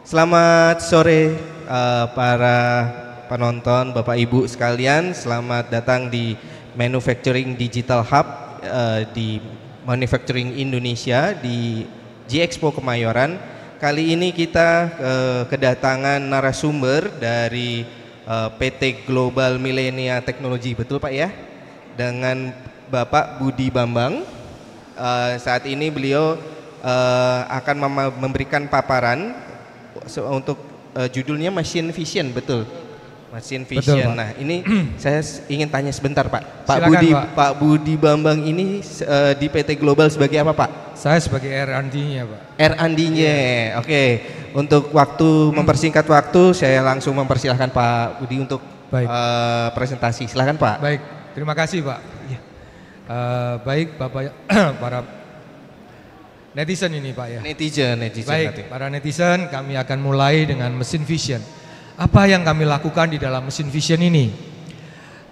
Selamat sore para penonton, Bapak Ibu sekalian. Selamat datang di Manufacturing Digital Hub di Manufacturing Indonesia di G-Expo Kemayoran. Kali ini kita kedatangan narasumber dari PT Global Millenia Technology, betul Pak ya? Dengan Bapak Budi Bambang. Saat ini beliau akan memberikan paparan untuk judulnya Machine Vision, betul? Machine Vision. Betul, nah, ini saya ingin tanya sebentar, Pak. Silakan, Pak. Pak Budi Bambang ini di PT Global sebagai apa, Pak? Saya sebagai R&D-nya, Pak. R&D-nya. Oke. Untuk waktu mempersingkat waktu, saya langsung mempersilahkan Pak Budi untuk presentasi. Silakan, Pak. Baik, terima kasih, Pak. Baik, Bapak para netizen ini, Pak ya. Netizen. Baik, nanti. para netizen, kami akan mulai dengan mesin vision. Apa yang kami lakukan di dalam mesin vision ini?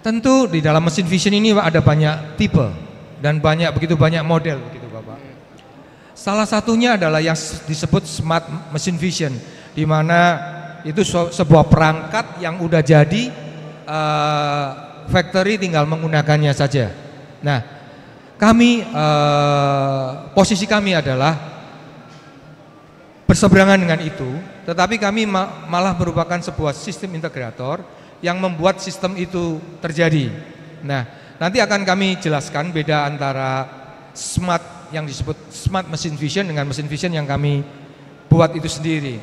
Tentu di dalam mesin vision ini Pak, ada banyak tipe dan begitu banyak model, begitu Bapak. Salah satunya adalah yang disebut smart machine vision, di mana itu sebuah perangkat yang udah jadi, factory tinggal menggunakannya saja. Nah, posisi kami adalah berseberangan dengan itu, tetapi kami malah merupakan sebuah sistem integrator yang membuat sistem itu terjadi. Nah, nanti akan kami jelaskan beda antara smart yang disebut smart machine vision dengan machine vision yang kami buat itu sendiri.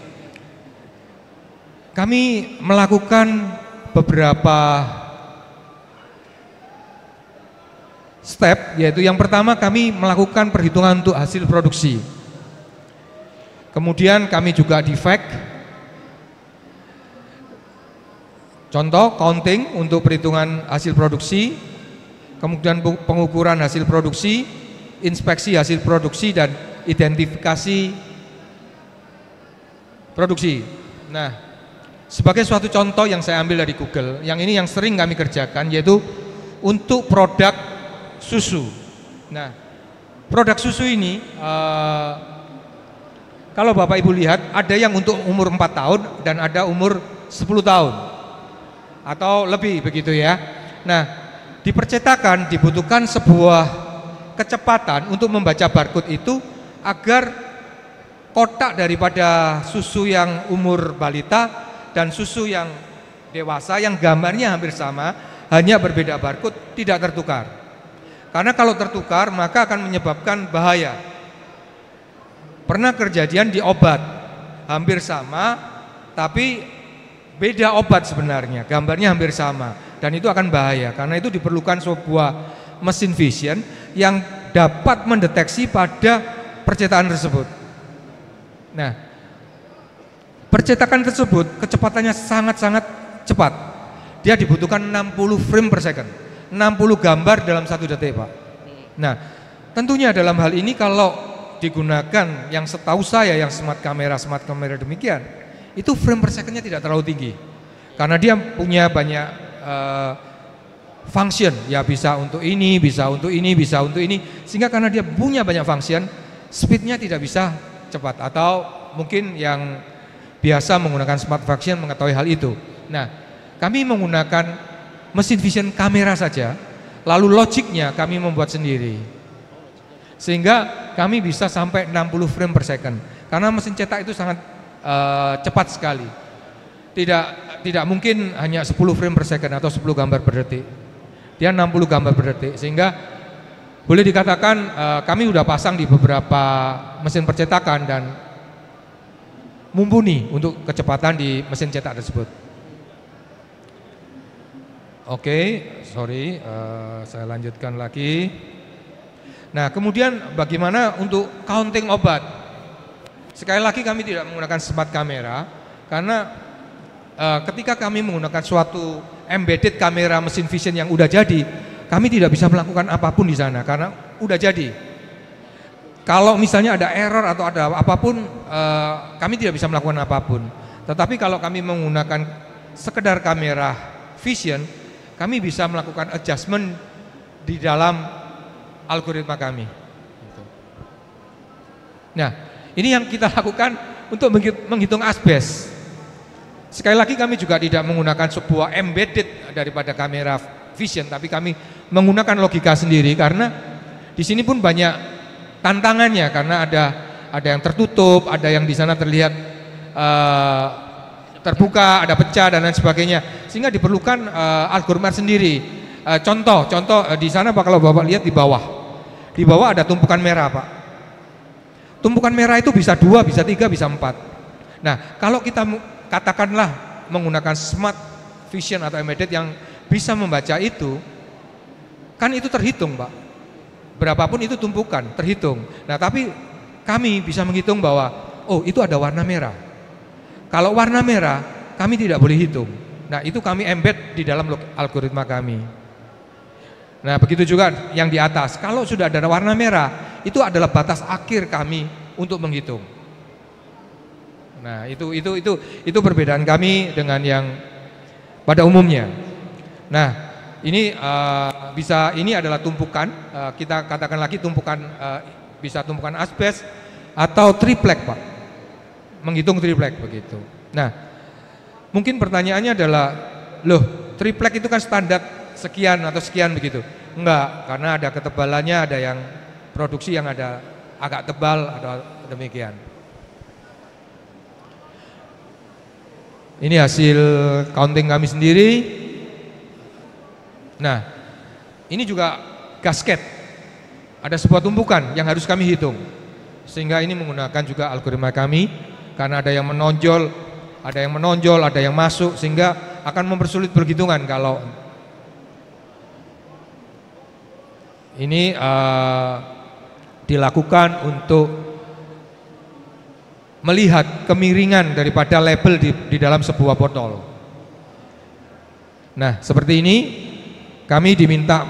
Kami melakukan beberapa step, yaitu yang pertama kami melakukan perhitungan untuk hasil produksi. Kemudian kami juga defect. Contoh counting untuk perhitungan hasil produksi, kemudian pengukuran hasil produksi, inspeksi hasil produksi dan identifikasi produksi. Nah, sebagai suatu contoh yang saya ambil dari Google, yang ini yang sering kami kerjakan, yaitu untuk produk susu. Nah, produk susu ini kalau Bapak Ibu lihat, ada yang untuk umur 4 tahun dan ada umur 10 tahun atau lebih, begitu ya. Nah, di percetakan dibutuhkan sebuah kecepatan untuk membaca barcode itu agar kotak daripada susu yang umur balita dan susu yang dewasa yang gambarnya hampir sama, hanya berbeda barcode, tidak tertukar. Karena kalau tertukar maka akan menyebabkan bahaya. Pernah kejadian di obat, hampir sama tapi beda obat sebenarnya, gambarnya hampir sama, dan itu akan bahaya. Karena itu diperlukan sebuah mesin vision yang dapat mendeteksi pada percetakan tersebut. Nah, percetakan tersebut kecepatannya sangat-sangat cepat. Dia dibutuhkan 60 frame per second, 60 gambar dalam 1 detik, Pak. Nah, tentunya dalam hal ini kalau digunakan yang setahu saya yang smart kamera demikian, itu frame per secondnya tidak terlalu tinggi. Karena dia punya banyak function, ya bisa untuk ini, bisa untuk ini, bisa untuk ini. Sehingga karena dia punya banyak function, speednya tidak bisa cepat. Atau mungkin yang biasa menggunakan smart function mengetahui hal itu. Nah, kami menggunakan mesin vision kamera saja, lalu logiknya kami membuat sendiri, sehingga kami bisa sampai 60 frame per second. Karena mesin cetak itu sangat cepat sekali, tidak mungkin hanya 10 frame per second atau 10 gambar per detik, dia 60 gambar per detik. Sehingga boleh dikatakan kami sudah pasang di beberapa mesin percetakan dan mumpuni untuk kecepatan di mesin cetak tersebut. Oke, sorry, saya lanjutkan lagi. Nah, kemudian bagaimana untuk counting obat? Sekali lagi kami tidak menggunakan smart kamera karena ketika kami menggunakan suatu embedded kamera mesin vision yang udah jadi, kami tidak bisa melakukan apapun di sana karena udah jadi. Kalau misalnya ada error atau ada apapun, kami tidak bisa melakukan apapun. Tetapi kalau kami menggunakan sekedar kamera vision, kami bisa melakukan adjustment di dalam algoritma kami. Nah, ini yang kita lakukan untuk menghitung asbes. Sekali lagi kami juga tidak menggunakan sebuah embedded daripada kamera vision, tapi kami menggunakan logika sendiri karena di sini pun banyak tantangannya karena ada yang tertutup, ada yang di sana terlihat terbuka, ada pecah dan lain sebagainya, sehingga diperlukan algoritma sendiri. Contoh di sana kalau Bapak lihat di bawah ada tumpukan merah, Pak. Tumpukan merah itu bisa 2, bisa 3, bisa 4. Nah, kalau kita katakanlah menggunakan smart vision atau embedded yang bisa membaca itu, kan itu terhitung, Pak. Berapapun itu tumpukan, terhitung. Nah, tapi kami bisa menghitung bahwa, oh itu ada warna merah. Kalau warna merah, kami tidak boleh hitung. Nah, itu kami embed di dalam algoritma kami. Nah, begitu juga yang di atas. Kalau sudah ada warna merah, itu adalah batas akhir kami untuk menghitung. Nah, itu perbedaan kami dengan yang pada umumnya. Nah, ini ini adalah tumpukan, kita katakan lagi tumpukan, bisa tumpukan asbes atau triplek, Pak. Menghitung triplek begitu. Nah, mungkin pertanyaannya adalah, loh, triplek itu kan standar sekian atau sekian begitu. Enggak, karena ada ketebalannya, ada yang produksi yang ada agak tebal atau demikian. Ini hasil counting kami sendiri. Nah, ini juga gasket. Ada sebuah tumpukan yang harus kami hitung. Sehingga ini menggunakan juga algoritma kami karena ada yang menonjol, ada yang masuk, sehingga akan mempersulit perhitungan kalau ini dilakukan untuk melihat kemiringan daripada label di dalam sebuah botol. Nah, seperti ini kami diminta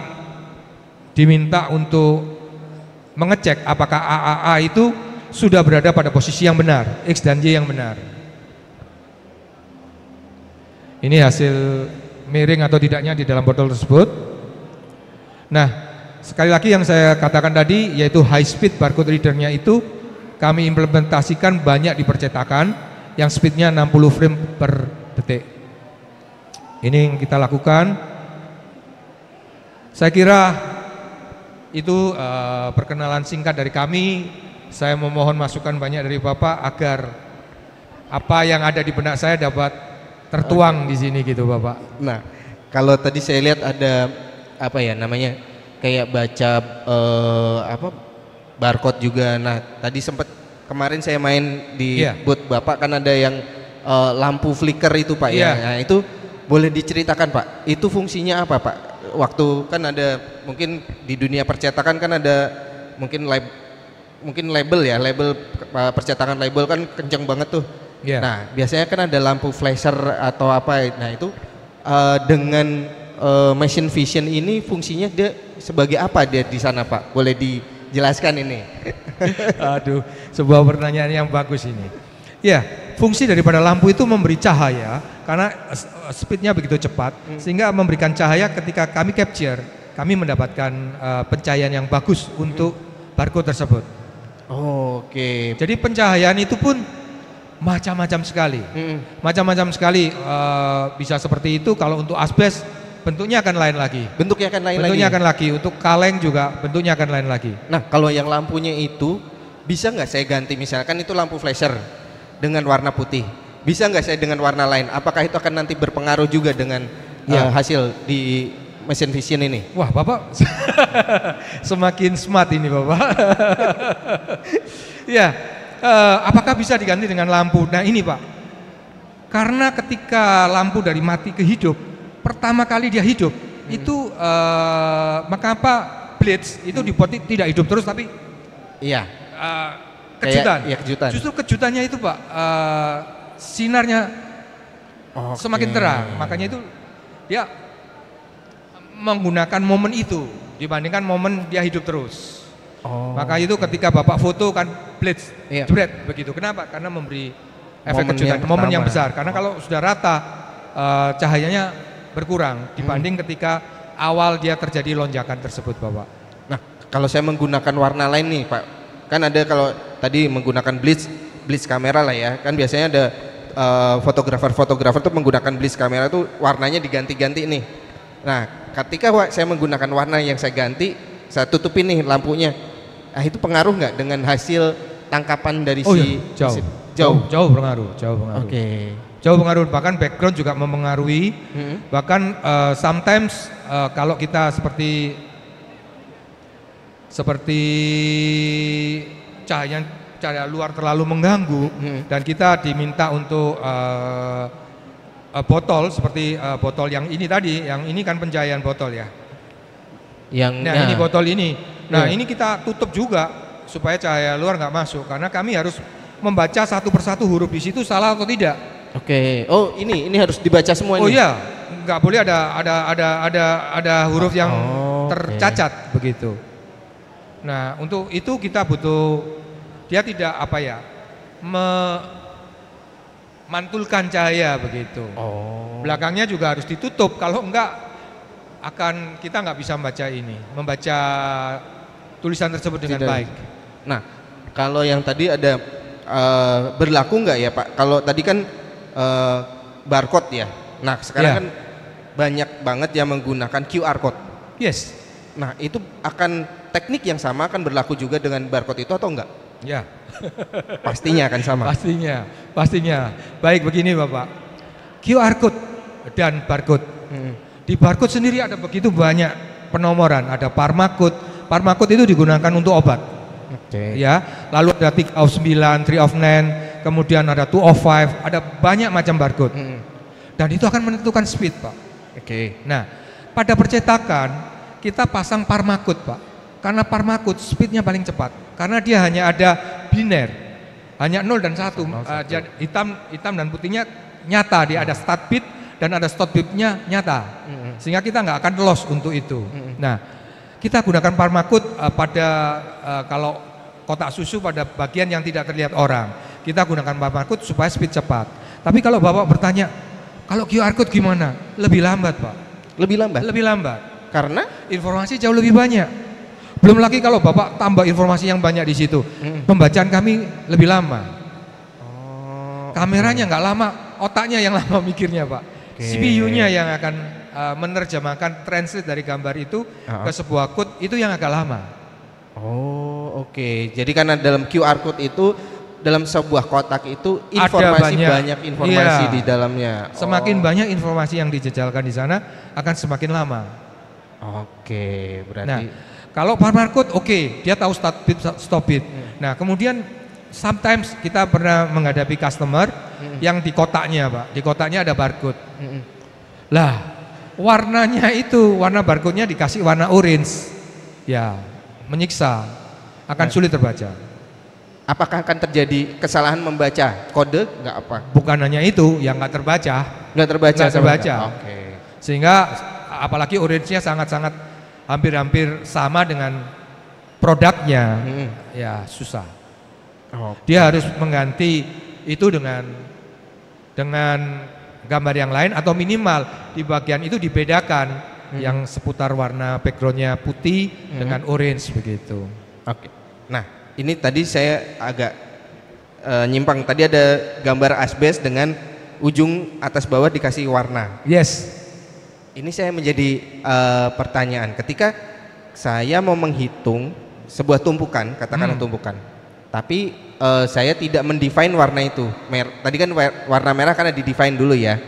untuk mengecek apakah AAA itu sudah berada pada posisi yang benar, X dan Y yang benar. Ini hasil miring atau tidaknya di dalam botol tersebut. Nah, sekali lagi yang saya katakan tadi, yaitu high speed barcode readernya itu kami implementasikan banyak di percetakan yang speednya 60 frame per detik. Ini yang kita lakukan. Saya kira itu perkenalan singkat dari kami. Saya memohon masukan banyak dari Bapak agar apa yang ada di benak saya dapat tertuang di sini gitu, Bapak. Nah, kalau tadi saya lihat ada apa ya namanya, kayak baca barcode juga. Nah, tadi sempat kemarin saya main di booth Bapak kan ada yang lampu flicker itu, Pak, ya. Nah, itu boleh diceritakan, Pak, itu fungsinya apa, Pak? Waktu kan ada mungkin di dunia percetakan kan ada mungkin label ya, label percetakan label kan kenceng banget tuh. Nah, biasanya kan ada lampu flasher atau apa. Nah, itu dengan machine vision ini fungsinya dia sebagai apa dia di sana, Pak? Boleh dijelaskan ini? Aduh, sebuah pertanyaan yang bagus ini. Ya, fungsi daripada lampu itu memberi cahaya karena speednya begitu cepat sehingga memberikan cahaya. Ketika kami capture, kami mendapatkan pencahayaan yang bagus untuk barcode tersebut. Oke. Jadi pencahayaan itu pun macam-macam sekali. Macam-macam sekali, bisa seperti itu. Kalau untuk asbes bentuknya akan lain lagi. Bentuknya akan lagi. Untuk kaleng juga bentuknya akan lain lagi. Nah, kalau yang lampunya itu bisa nggak saya ganti, misalkan itu lampu flasher dengan warna putih, bisa nggak saya dengan warna lain? Apakah itu akan nanti berpengaruh juga dengan hasil di mesin vision ini? Wah, Bapak semakin smart ini, Bapak. Ya, apakah bisa diganti dengan lampu? Nah, ini, Pak, karena ketika lampu dari mati ke hidup, pertama kali dia hidup itu maka apa, blitz itu dibuat tidak hidup terus, tapi kejutan. Justru kejutannya itu, Pak, sinarnya semakin terang. Makanya itu dia menggunakan momen itu dibandingkan momen dia hidup terus. Maka itu ketika Bapak foto kan blitz, jebret begitu. Kenapa? Karena memberi efek kejutan, momen yang besar. Karena kalau sudah rata cahayanya berkurang dibanding ketika awal dia terjadi lonjakan tersebut, Bapak. Nah, kalau saya menggunakan warna lain nih, Pak, kan ada kalau tadi menggunakan blitz blitz kamera lah ya. Kan biasanya ada fotografer tuh menggunakan blitz kamera tuh warnanya diganti-ganti nih. Nah, ketika saya menggunakan warna yang saya ganti, saya tutupin nih lampunya. Itu pengaruh nggak dengan hasil tangkapan dari jauh pengaruh. Oke. Jauh pengaruh, bahkan background juga mempengaruhi. Bahkan sometimes kalau kita seperti cahaya luar terlalu mengganggu dan kita diminta untuk botol seperti botol yang ini tadi, yang ini kan pencahayaan botol ya. Ini botol ini. Nah, ini kita tutup juga supaya cahaya luar nggak masuk, karena kami harus membaca satu persatu huruf di situ salah atau tidak. Oke. Oh, ini harus dibaca semua ini. Oh iya, nggak boleh ada huruf yang tercacat begitu. Nah, untuk itu kita butuh, dia tidak memantulkan cahaya begitu. Belakangnya juga harus ditutup, kalau enggak kita nggak bisa membaca tulisan tersebut dengan baik. Nah, kalau yang tadi ada berlaku nggak ya Pak? Kalau tadi kan barcode ya. Nah, sekarang kan banyak banget yang menggunakan QR code. Yes. Nah, itu akan teknik yang sama akan berlaku juga dengan barcode itu atau enggak? Ya. Pastinya akan sama. Pastinya. Baik, begini Bapak. QR code dan barcode. Di barcode sendiri ada begitu banyak penomoran, ada Pharmacode. Pharmacode itu digunakan untuk obat. Ya, lalu ada 3 of 9, 3 of 9, kemudian ada 2 of 5, ada banyak macam barcode. Dan itu akan menentukan speed, Pak. Nah, pada percetakan kita pasang Pharmacode, Pak. Karena Pharmacode speednya paling cepat. Karena dia hanya ada biner, hanya 0 dan 1. Hitam dan putihnya nyata, dia ada start bit dan ada stop bitnya nyata, sehingga kita nggak akan loss untuk itu. Nah, kita gunakan Pharmacode kalau kotak susu pada bagian yang tidak terlihat orang, kita gunakan Pharmacode supaya speed cepat. Tapi kalau Bapak bertanya, kalau QR code gimana? Lebih lambat, Pak. Lebih lambat. Karena informasi jauh lebih banyak. Belum lagi kalau Bapak tambah informasi yang banyak di situ, pembacaan kami lebih lama. Kameranya nggak lama, otaknya yang lama mikirnya, Pak. CPU-nya yang akan menerjemahkan translate dari gambar itu ke sebuah code, itu yang agak lama. Jadi karena dalam QR code itu, dalam sebuah kotak itu banyak informasi di dalamnya. Semakin banyak informasi yang dijejalkan di sana akan semakin lama. Berarti. Nah, kalau Pharmacode dia tahu start bit, stop bit. Nah, kemudian sometimes kita pernah menghadapi customer yang di kotaknya, Pak. Di kotaknya ada barcode. Lah, warnanya itu, warna barcode-nya dikasih warna orange. Ya, menyiksa. Akan sulit terbaca. Apakah akan terjadi kesalahan membaca kode? Enggak apa? Bukan hanya itu, yang nggak terbaca. Nggak terbaca. Sehingga apalagi orange-nya sangat-sangat hampir-hampir sama dengan produknya. Ya, susah. Dia harus mengganti itu dengan gambar yang lain, atau minimal di bagian itu dibedakan yang seputar warna backgroundnya putih dengan orange begitu. Nah, ini tadi saya agak nyimpang. Tadi ada gambar asbes dengan ujung atas bawah dikasih warna. Yes. Ini saya menjadi pertanyaan. Ketika saya mau menghitung sebuah tumpukan, katakanlah tumpukan, tapi saya tidak mendefine warna itu. Tadi kan warna merah karena di-define dulu ya.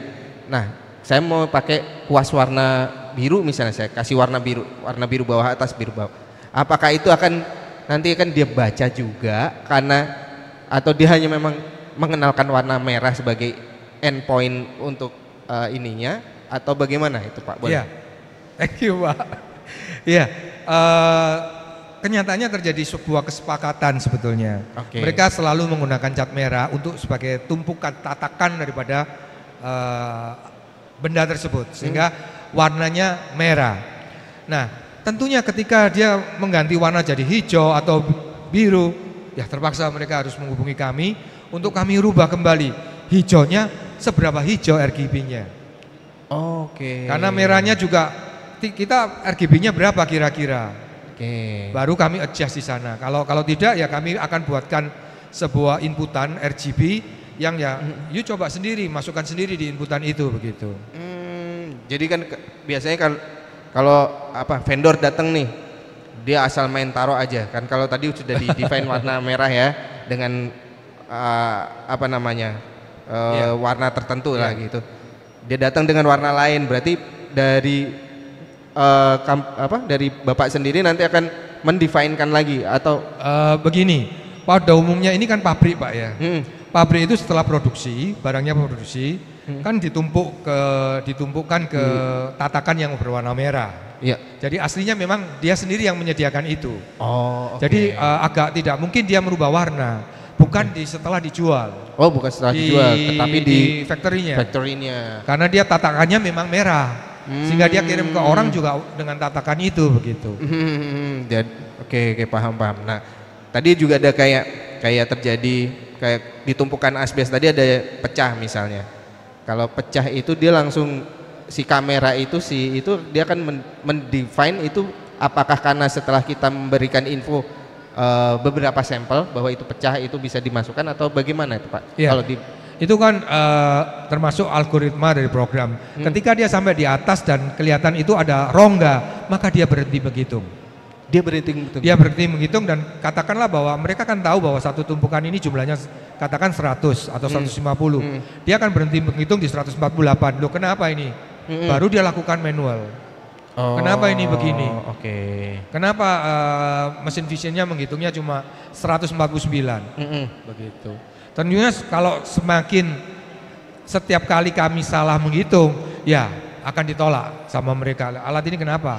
Nah, saya mau pakai kuas warna biru misalnya, saya kasih warna biru bawah atas, biru bawah. Apakah itu nanti akan dia baca juga atau dia hanya memang mengenalkan warna merah sebagai endpoint untuk ininya, atau bagaimana itu, Pak? Boleh? Iya. Thank you, Pak. Iya. Kenyataannya terjadi sebuah kesepakatan sebetulnya. Mereka selalu menggunakan cat merah untuk sebagai tumpukan tatakan daripada benda tersebut, sehingga warnanya merah. Nah, tentunya ketika dia mengganti warna jadi hijau atau biru, ya terpaksa mereka harus menghubungi kami untuk kami rubah kembali hijaunya seberapa hijau RGB-nya. Karena merahnya juga kita RGB-nya berapa kira-kira. Baru kami adjust di sana. Kalau tidak ya kami akan buatkan sebuah inputan RGB yang ya, you coba sendiri, masukkan sendiri di inputan itu begitu. Jadi kan biasanya kalau vendor datang nih, dia asal main taruh aja kan. Kalau tadi sudah di define warna merah ya dengan warna tertentu lah gitu. Dia datang dengan warna lain, berarti dari dari Bapak sendiri nanti akan mendefinkan lagi atau begini. Pada umumnya ini kan pabrik Pak ya. Pabrik itu setelah produksi, barangnya produksi, kan ditumpukkan ke tatakan yang berwarna merah. Iya. Jadi aslinya memang dia sendiri yang menyediakan itu. Oh. Okay. Jadi agak tidak mungkin dia merubah warna, bukan setelah dijual. Oh, bukan setelah dijual, tetapi di factory-nya. Karena dia tatakannya memang merah, sehingga dia kirim ke orang juga dengan tatakan itu begitu. Oke, paham. Nah, tadi juga ada kayak terjadi kayak ditumpukan asbes tadi ada pecah misalnya. Kalau pecah itu dia langsung si kamera itu dia akan mendefine itu apakah karena setelah kita memberikan info beberapa sampel bahwa itu pecah itu bisa dimasukkan atau bagaimana itu Pak? Ya, kalau itu kan termasuk algoritma dari program. Ketika dia sampai di atas dan kelihatan itu ada rongga, maka dia berhenti menghitung. Dia berhenti menghitung dan katakanlah bahwa mereka kan tahu bahwa satu tumpukan ini jumlahnya katakan 100 atau 150. Dia akan berhenti menghitung di 148. Loh, kenapa ini? Baru dia lakukan manual. Kenapa ini begini? Kenapa mesin visionnya menghitungnya cuma 149? Begitu. Tentunya kalau semakin setiap kali kami salah menghitung, ya akan ditolak sama mereka. Alat ini kenapa?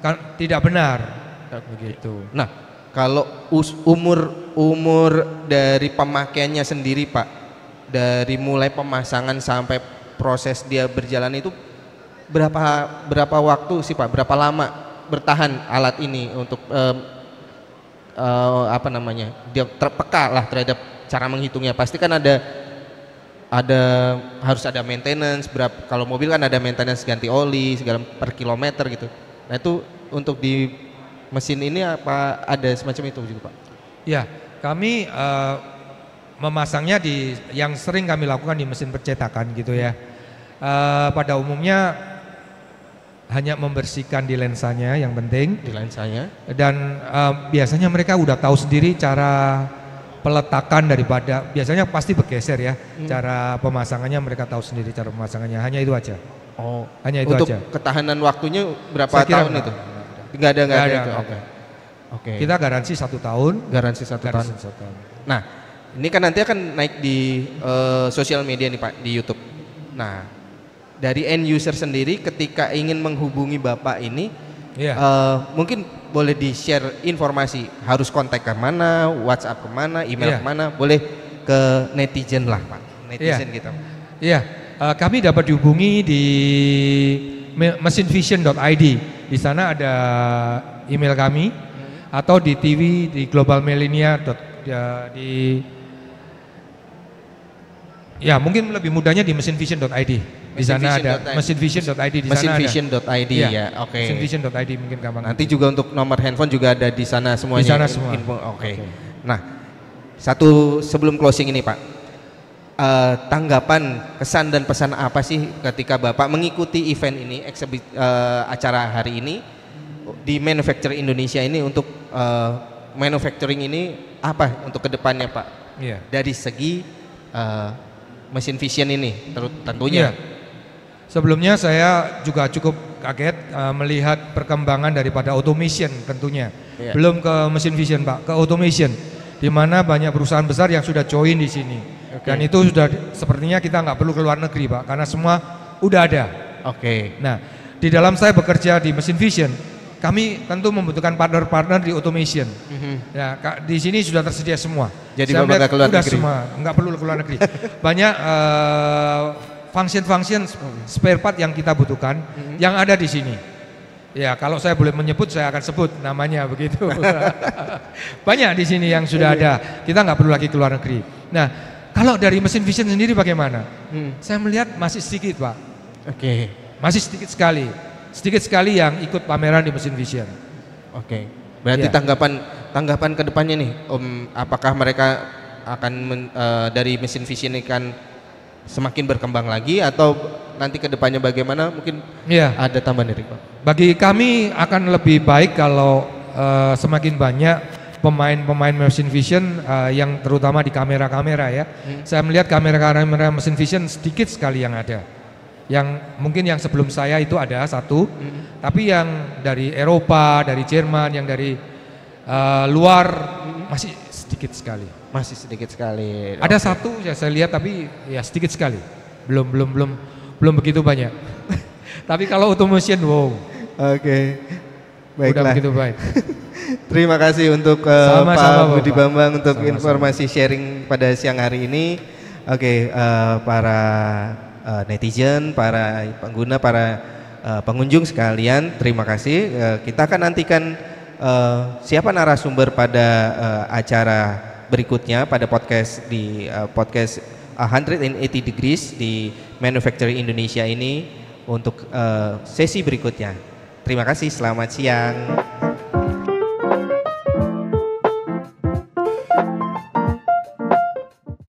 Kan tidak benar. Begitu. Nah, kalau umur dari pemakaiannya sendiri Pak, dari mulai pemasangan sampai proses dia berjalan itu berapa waktu sih Pak? Berapa lama bertahan alat ini untuk dia terpeka lah terhadap cara menghitungnya. Pasti kan harus ada maintenance. Kalau mobil kan ada maintenance ganti oli segala per kilometer gitu. Nah itu untuk di mesin ini apa ada semacam itu juga Pak? Ya, kami memasangnya yang sering kami lakukan di mesin percetakan gitu ya. Pada umumnya hanya membersihkan di lensanya yang penting. Di lensanya. Dan biasanya mereka udah tahu sendiri cara peletakan daripada, biasanya pasti bergeser ya. Cara pemasangannya mereka tahu sendiri cara pemasangannya. Hanya itu aja. Hanya itu untuk aja. Untuk ketahanan waktunya berapa tahun itu? Nggak ada. Oke. Kita garansi 1 tahun. Garansi 1 tahun. Nah, ini kan nanti akan naik di sosial media nih Pak, di YouTube. Nah, dari end user sendiri ketika ingin menghubungi Bapak ini, mungkin boleh di-share informasi, harus kontak ke mana, WhatsApp ke mana, email ke mana, boleh ke netizen lah Pak, netizen kita. Iya, kami dapat dihubungi di mesinvision.id. Di sana ada email kami, atau di TV di Global Millennia mungkin lebih mudahnya di mesinvision.id. Di sana ada mesinvision.id di sana. Mesinvision.id ya. Oke. Mesinvision.id mungkin gampang. Nanti juga untuk nomor handphone juga ada di sana semuanya. Di sana semua. Oke. Nah, sebelum closing ini Pak, tanggapan, kesan dan pesan apa sih ketika Bapak mengikuti event ini, acara hari ini di Manufacture Indonesia ini untuk manufacturing ini apa untuk kedepannya Pak? Dari segi mesin vision ini tentunya. Sebelumnya saya juga cukup kaget melihat perkembangan daripada automation tentunya. Belum ke mesin vision Pak, ke automation, di mana banyak perusahaan besar yang sudah join di sini. Dan itu sudah sepertinya kita nggak perlu ke luar negeri Pak, karena semua udah ada. Nah, di dalam saya bekerja di mesin vision, kami tentu membutuhkan partner-partner di automation. Ya, di sini sudah tersedia semua. Jadi Bapak ke luar negeri? Semua, nggak perlu ke luar negeri. Banyak function-function spare part yang kita butuhkan yang ada di sini. Ya, kalau saya boleh menyebut, saya akan sebut namanya begitu. Banyak di sini yang sudah ada. Kita nggak perlu lagi ke luar negeri. Nah, kalau dari mesin vision sendiri bagaimana? Saya melihat masih sedikit Pak. Masih sedikit sekali yang ikut pameran di mesin vision. Berarti tanggapan kedepannya nih, apakah mereka dari mesin vision ini kan semakin berkembang lagi, atau nanti kedepannya bagaimana, mungkin ada tambahan dari Pak? Bagi kami akan lebih baik kalau semakin banyak pemain mesin vision yang terutama di kamera-kamera ya. Saya melihat kamera-kamera mesin vision sedikit sekali yang ada. Yang mungkin yang sebelum saya itu ada satu, tapi yang dari Eropa, dari Jerman, yang dari luar masih sedikit sekali. Masih sedikit sekali. Ada satu ya saya lihat, tapi ya sedikit sekali. Belum begitu banyak. Tapi kalau automation, wow. Oke. Baiklah. Udah begitu baik. Terima kasih untuk Pak Budi Bambang untuk informasi sharing pada siang hari ini. Oke, para netizen, para pengguna, para pengunjung sekalian, terima kasih. Kita akan nantikan siapa narasumber pada acara berikutnya pada podcast di podcast 180 Degrees di Manufacturing Indonesia ini untuk sesi berikutnya. Terima kasih, selamat siang.